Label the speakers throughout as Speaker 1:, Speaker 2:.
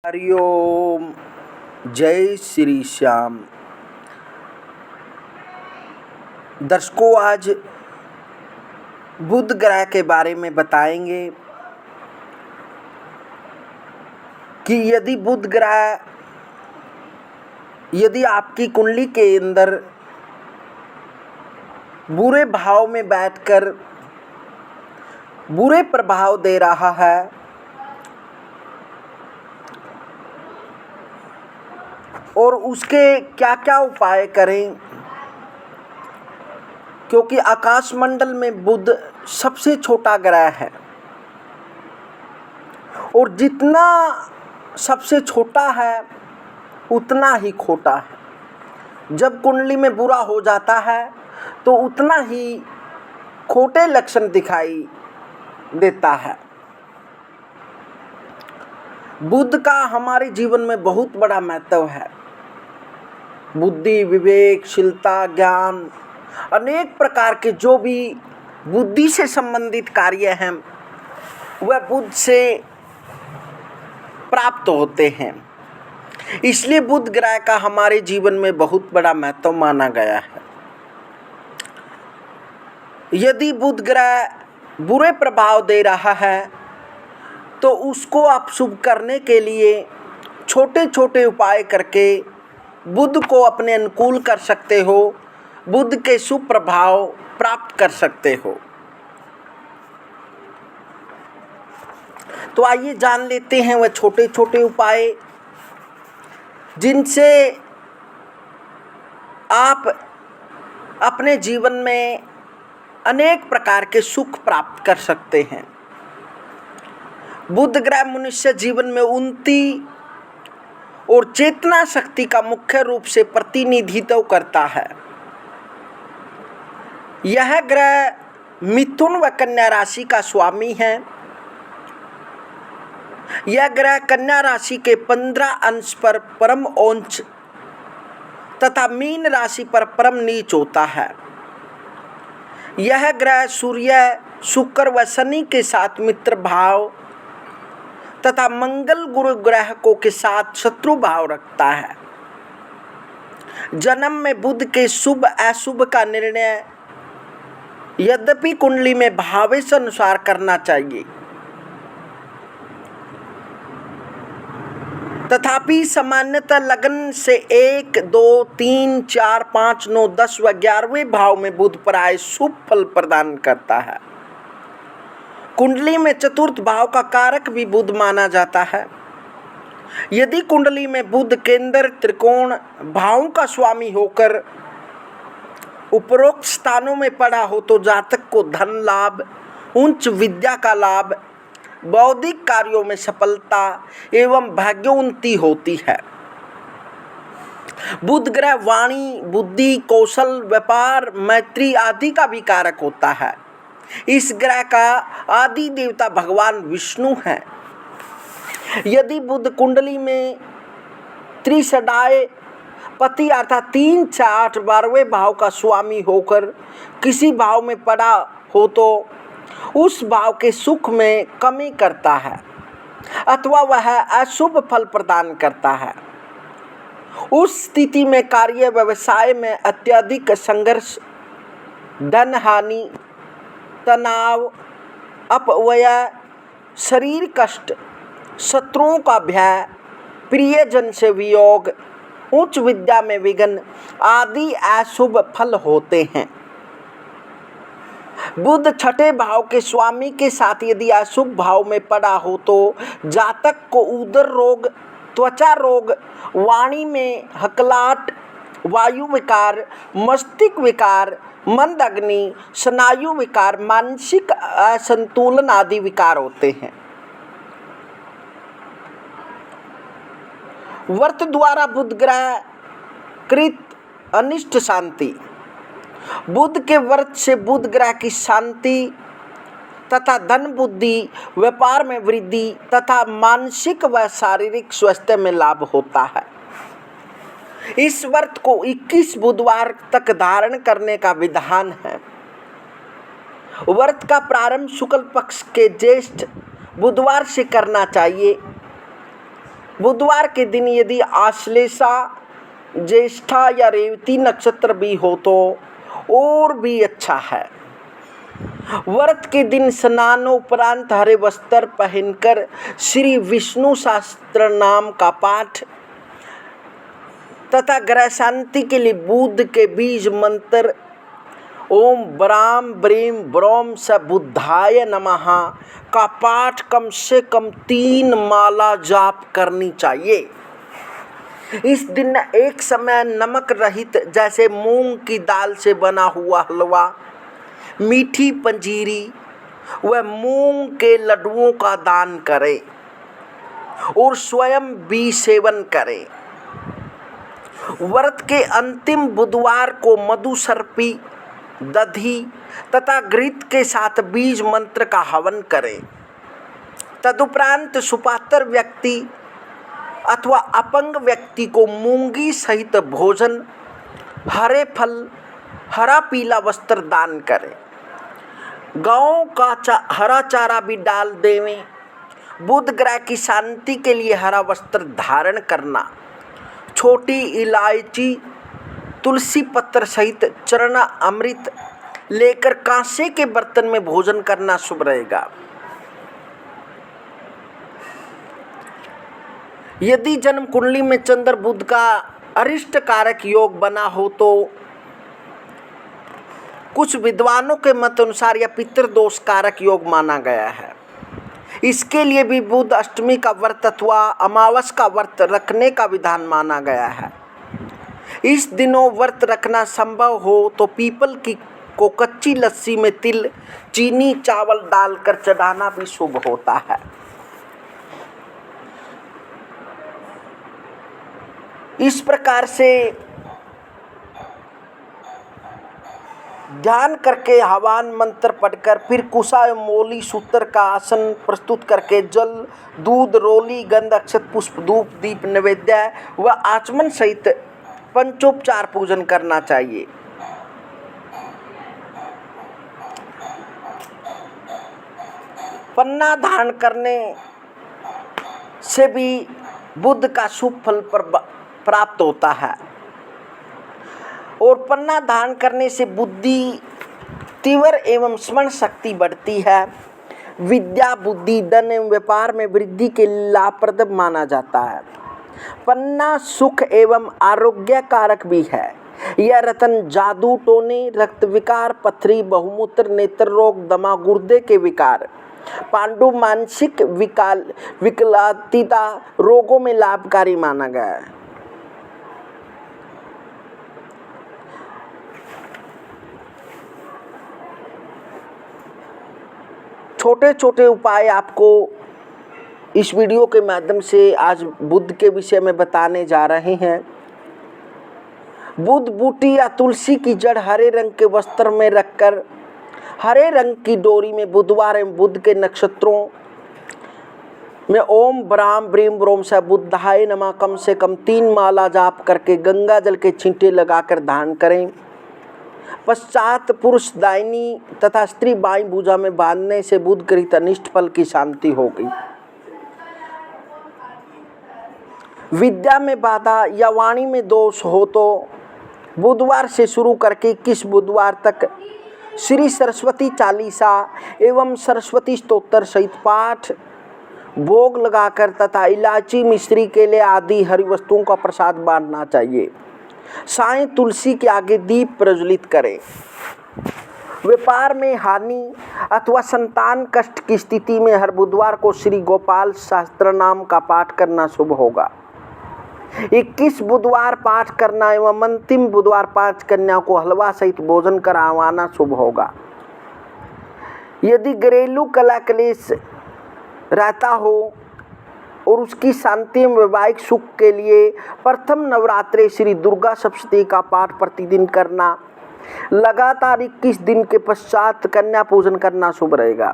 Speaker 1: हरिओम। जय श्री श्याम। दर्शकों, आज बुध ग्रह के बारे में बताएंगे कि यदि बुध ग्रह यदि आपकी कुंडली के अंदर बुरे भाव में बैठकर बुरे प्रभाव दे रहा है और उसके क्या क्या उपाय करें, क्योंकि आकाश मंडल में बुध सबसे छोटा ग्रह है और जितना सबसे छोटा है उतना ही खोटा है। जब कुंडली में बुरा हो जाता है तो उतना ही खोटे लक्षण दिखाई देता है। बुध का हमारे जीवन में बहुत बड़ा महत्व है। बुद्धि, विवेकशीलता, ज्ञान, अनेक प्रकार के जो भी बुद्धि से संबंधित कार्य हैं वह बुध से प्राप्त होते हैं। इसलिए बुध ग्रह का हमारे जीवन में बहुत बड़ा महत्व माना गया है। यदि बुध ग्रह बुरे प्रभाव दे रहा है तो उसको आप शुभ करने के लिए छोटे छोटे उपाय करके बुध को अपने अनुकूल कर सकते हो, बुध के शुभ प्रभाव प्राप्त कर सकते हो। तो आइए जान लेते हैं वह छोटे छोटे उपाय जिनसे आप अपने जीवन में अनेक प्रकार के सुख प्राप्त कर सकते हैं। बुध ग्रह मनुष्य जीवन में उन्नति और चेतना शक्ति का मुख्य रूप से प्रतिनिधित्व करता है। यह ग्रह मिथुन व कन्या राशि का स्वामी है। यह ग्रह कन्या राशि के 15 अंश पर परम उच्च तथा मीन राशि पर परम नीच होता है। यह ग्रह सूर्य, शुक्र व शनि के साथ मित्र भाव तथा मंगल गुरु ग्रह को के साथ शत्रु भाव रखता है। जन्म में बुध के शुभ अशुभ का निर्णय यद्यपि कुंडली में भावेश अनुसार करना चाहिए, तथापि सामान्यतः लग्न से 1, 2, 3, 4, 5, 9, 10 व 11वें भाव में बुध प्राय शुभ फल प्रदान करता है। कुंडली में चतुर्थ भाव का कारक भी बुध माना जाता है। यदि कुंडली में बुध केंद्र त्रिकोण भावों का स्वामी होकर उपरोक्त स्थानों में पड़ा हो तो जातक को धन लाभ, उच्च विद्या का लाभ, बौद्धिक कार्यों में सफलता एवं भाग्योन्नति होती है। बुध ग्रह वाणी, बुद्धि, कौशल, व्यापार, मैत्री आदि का भी कारक होता है। इस ग्रह का आदि देवता भगवान विष्णु है। यदि बुध कुंडली में त्रिषडाय पति अर्थात 3, 4, 12वें भाव का स्वामी होकर किसी भाव में पड़ा हो तो उस भाव के सुख में कमी करता है अथवा वह अशुभ फल प्रदान करता है। उस स्थिति में कार्य व्यवसाय में अत्यधिक संघर्ष, धन हानि, तनाव, अपव्यय, शरीर कष्ट, शत्रुओं का भय, प्रियजन से वियोग, उच्च विद्या में विघ्न आदि अशुभ फल होते हैं। बुध छठे भाव के स्वामी के साथ यदि अशुभ भाव में पड़ा हो तो जातक को उदर रोग, त्वचा रोग, वाणी में हकलाहट, वायु विकार, मस्तिष्क विकार, मंद अग्नि, स्नायु विकार, मानसिक असंतुलन आदि विकार होते हैं। व्रत द्वारा बुध ग्रह कृत अनिष्ट शांति। बुध के व्रत से बुध ग्रह की शांति तथा धन बुद्धि, व्यापार में वृद्धि तथा मानसिक व शारीरिक स्वास्थ्य में लाभ होता है। इस व्रत को 21 बुधवार तक धारण करने का विधान है। व्रत का प्रारंभ शुक्ल पक्ष के ज्येष्ठ बुधवार से करना चाहिए। बुधवार के दिन यदि आश्लेषा, ज्येष्ठा या रेवती नक्षत्र भी हो तो और भी अच्छा है। व्रत के दिन स्नानोपरांत हरे वस्त्र पहनकर श्री विष्णु सहस्त्र नाम का पाठ तथा ग्रह शांति के लिए बुध के बीज मंत्र ओम ब्राम ब्रीम ब्रोम स बुद्धाय नमः का पाठ कम से कम 3 माला जाप करनी चाहिए। इस दिन एक समय नमक रहित जैसे मूंग की दाल से बना हुआ हलवा, मीठी पंजीरी व मूंग के लड्डुओं का दान करें और स्वयं भी सेवन करें। व्रत के अंतिम बुधवार को मधुसर्पी, दधी तथा घृत के साथ बीज मंत्र का हवन करें। तदुपरांत सुपात्र व्यक्ति अथवा अपंग व्यक्ति को मूंगी सहित भोजन, हरे फल, हरा पीला वस्त्र दान करें। गायों का हरा चारा भी डाल देवें। बुध ग्रह की शांति के लिए हरा वस्त्र धारण करना, छोटी इलायची, तुलसी पत्र सहित चरण अमृत लेकर कांसे के बर्तन में भोजन करना शुभ रहेगा। यदि जन्म कुंडली में चंद्र बुध का अरिष्ट कारक योग बना हो तो कुछ विद्वानों के मत अनुसार यह पितृदोष कारक योग माना गया है। इसके लिए भी बुध अष्टमी का व्रत अथवा अमावस का व्रत रखने का विधान माना गया है। इस दिनों व्रत रखना संभव हो तो पीपल को कच्ची लस्सी में तिल, चीनी, चावल डालकर चढ़ाना भी शुभ होता है। इस प्रकार से ध्यान करके हवन मंत्र पढ़कर फिर कुशा एवं मोली सूत्र का आसन प्रस्तुत करके जल, दूध, रोली, गंध, अक्षत, पुष्प, धूप, दीप, नैवेद्य व आचमन सहित पंचोपचार पूजन करना चाहिए। पन्ना धारण करने से भी बुध का शुभ फल प्राप्त होता है और पन्ना धारण करने से बुद्धि तीव्र एवं स्मरण शक्ति बढ़ती है। विद्या, बुद्धि, धन एवं व्यापार में वृद्धि के लाभप्रद माना जाता है। पन्ना सुख एवं आरोग्य कारक भी है। यह रतन जादू टोने, रक्त विकार, पथरी, बहुमूत्र, नेत्र रोग, दमा, गुर्दे के विकार, पांडु, मानसिक विकलांगता रोगों में लाभकारी माना गया है। छोटे छोटे उपाय आपको इस वीडियो के माध्यम से आज बुध के विषय में बताने जा रहे हैं। बुध बूटी या तुलसी की जड़ हरे रंग के वस्त्र में रखकर हरे रंग की डोरी में बुधवार एवं बुध के नक्षत्रों में ओम ब्राम ब्रीम ब्रोम स बुद्धाय नमः कम से कम 3 माला जाप करके गंगा जल के छींटे लगाकर धारण करें। पश्चात पुरुष दाहिनी तथा स्त्री बाईं भुजा में बांधने से बुध गृहीत अनिष्ट फल की शांति होगी। विद्या में बाधा या वाणी में दोष हो तो बुधवार से शुरू करके 21 बुधवार तक श्री सरस्वती चालीसा एवं सरस्वती स्तोत्र सहित पाठ भोग लगाकर तथा इलायची, मिश्री, केले आदि हरी वस्तुओं का प्रसाद बांटना चाहिए। साईं तुलसी के आगे दीप प्रज्वलित करें। व्यापार में हानि अथवा संतान कष्ट की स्थिति में हर बुधवार को श्री गोपाल सहस्त्र नाम का पाठ करना शुभ होगा। 21 बुधवार पाठ करना एवं अंतिम बुधवार 5 कन्याओं को हलवा सहित भोजन करवाना शुभ होगा। यदि घरेलू कलह क्लेश रहता हो और उसकी शांति एवं वैवाहिक सुख के लिए प्रथम नवरात्रे श्री दुर्गा सप्तशती का पाठ प्रतिदिन करना, लगातार 21 दिन के पश्चात कन्या पूजन करना शुभ रहेगा।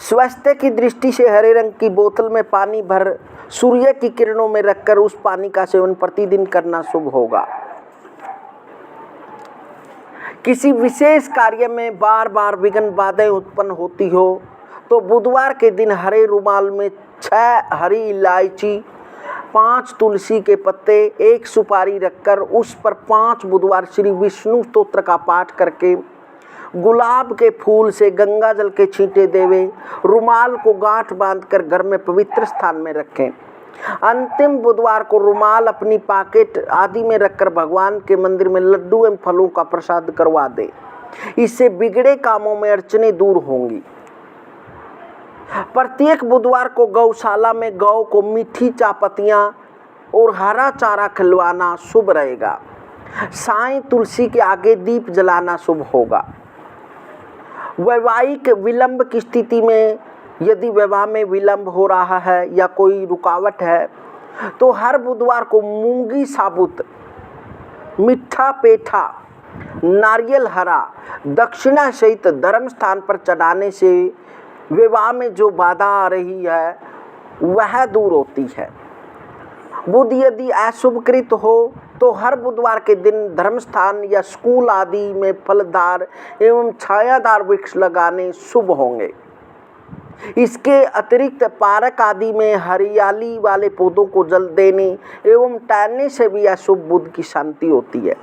Speaker 1: स्वास्थ्य की दृष्टि से हरे रंग की बोतल में पानी भर सूर्य की किरणों में रखकर उस पानी का सेवन प्रतिदिन करना शुभ होगा। किसी विशेष कार्य में बार बार विघ्न बाधाएं उत्पन्न होती हो तो बुधवार के दिन हरे रुमाल में 6 हरी इलायची, 5 तुलसी के पत्ते, 1 सुपारी रखकर उस पर 5 बुधवार श्री विष्णु स्तोत्र का पाठ करके गुलाब के फूल से गंगा जल के छींटे देवे। रुमाल को गांठ बांधकर घर में पवित्र स्थान में रखें। अंतिम बुधवार को रुमाल अपनी पॉकेट आदि में रखकर भगवान के मंदिर में लड्डू एवं फलों का प्रसाद करवा दे। इससे बिगड़े कामों में अड़चने दूर होंगी। प्रत्येक बुधवार को गौशाला में गौ को मीठी चापत्तियां और हरा चारा खिलवाना शुभ रहेगा। साईं तुलसी के आगे दीप जलाना शुभ होगा। वैवाहिक विलंब की स्थिति में यदि विवाह में विलंब हो रहा है या कोई रुकावट है तो हर बुधवार को मूंगी साबुत, मिठा पेठा, नारियल हरा दक्षिणा सहित धर्म स्थान पर चढ़ाने से विवाह में जो बाधा आ रही है वह दूर होती है। बुध यदि अशुभकृत हो तो हर बुधवार के दिन धर्मस्थान या स्कूल आदि में फलदार एवं छायादार वृक्ष लगाने शुभ होंगे। इसके अतिरिक्त पार्क आदि में हरियाली वाले पौधों को जल देने एवं टहलने से भी अशुभ बुध की शांति होती है।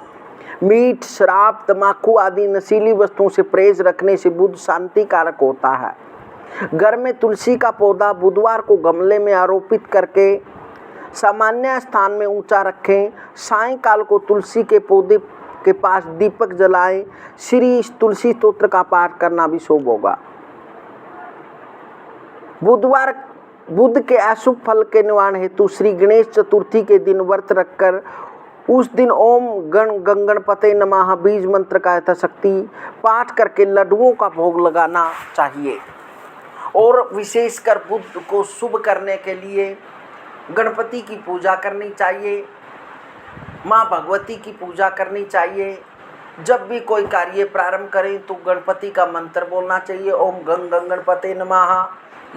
Speaker 1: मीठ, शराब, तंबाकू आदि नशीली वस्तुओं से परहेज रखने से बुध शांति कारक होता है। घर में तुलसी का पौधा बुधवार को गमले में आरोपित करके सामान्य स्थान में ऊंचा रखें। सायंकाल को तुलसी के पौधे के पास दीपक जलाएं। श्री तुलसी स्तोत्र का पाठ करना भी शुभ होगा। बुध के अशुभ फल के निवारण हेतु श्री गणेश चतुर्थी के दिन व्रत रखकर उस दिन ओम गणपते नमः बीज मंत्र का यथाशक्ति पाठ करके लड्डुओं का भोग लगाना चाहिए। और विशेषकर बुध को शुभ करने के लिए गणपति की पूजा करनी चाहिए, माँ भगवती की पूजा करनी चाहिए। जब भी कोई कार्य प्रारंभ करें तो गणपति का मंत्र बोलना चाहिए, ओम गणपते नमः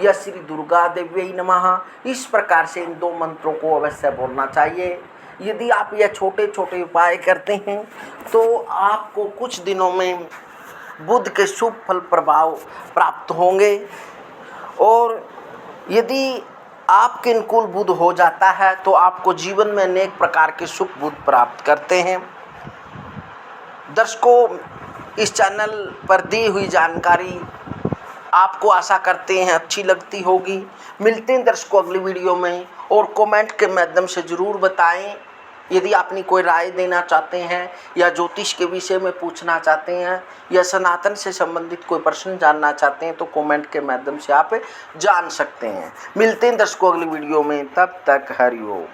Speaker 1: या श्री दुर्गा देव्यै नमः। इस प्रकार से इन 2 मंत्रों को अवश्य बोलना चाहिए। यदि आप यह छोटे छोटे उपाय करते हैं तो आपको कुछ दिनों में बुध के शुभ फल प्रभाव प्राप्त होंगे। और यदि आपके अनुकूल बुध हो जाता है तो आपको जीवन में अनेक प्रकार के सुख बुध प्राप्त करते हैं। दर्शकों, इस चैनल पर दी हुई जानकारी आपको आशा करते हैं अच्छी लगती होगी। मिलते हैं दर्शकों अगली वीडियो में, और कमेंट के माध्यम से ज़रूर बताएं। यदि आपने कोई राय देना चाहते हैं या ज्योतिष के विषय में पूछना चाहते हैं या सनातन से संबंधित कोई प्रश्न जानना चाहते हैं तो कमेंट के माध्यम से आप जान सकते हैं। मिलते हैं दर्शकों अगली वीडियो में, तब तक हरि ओम।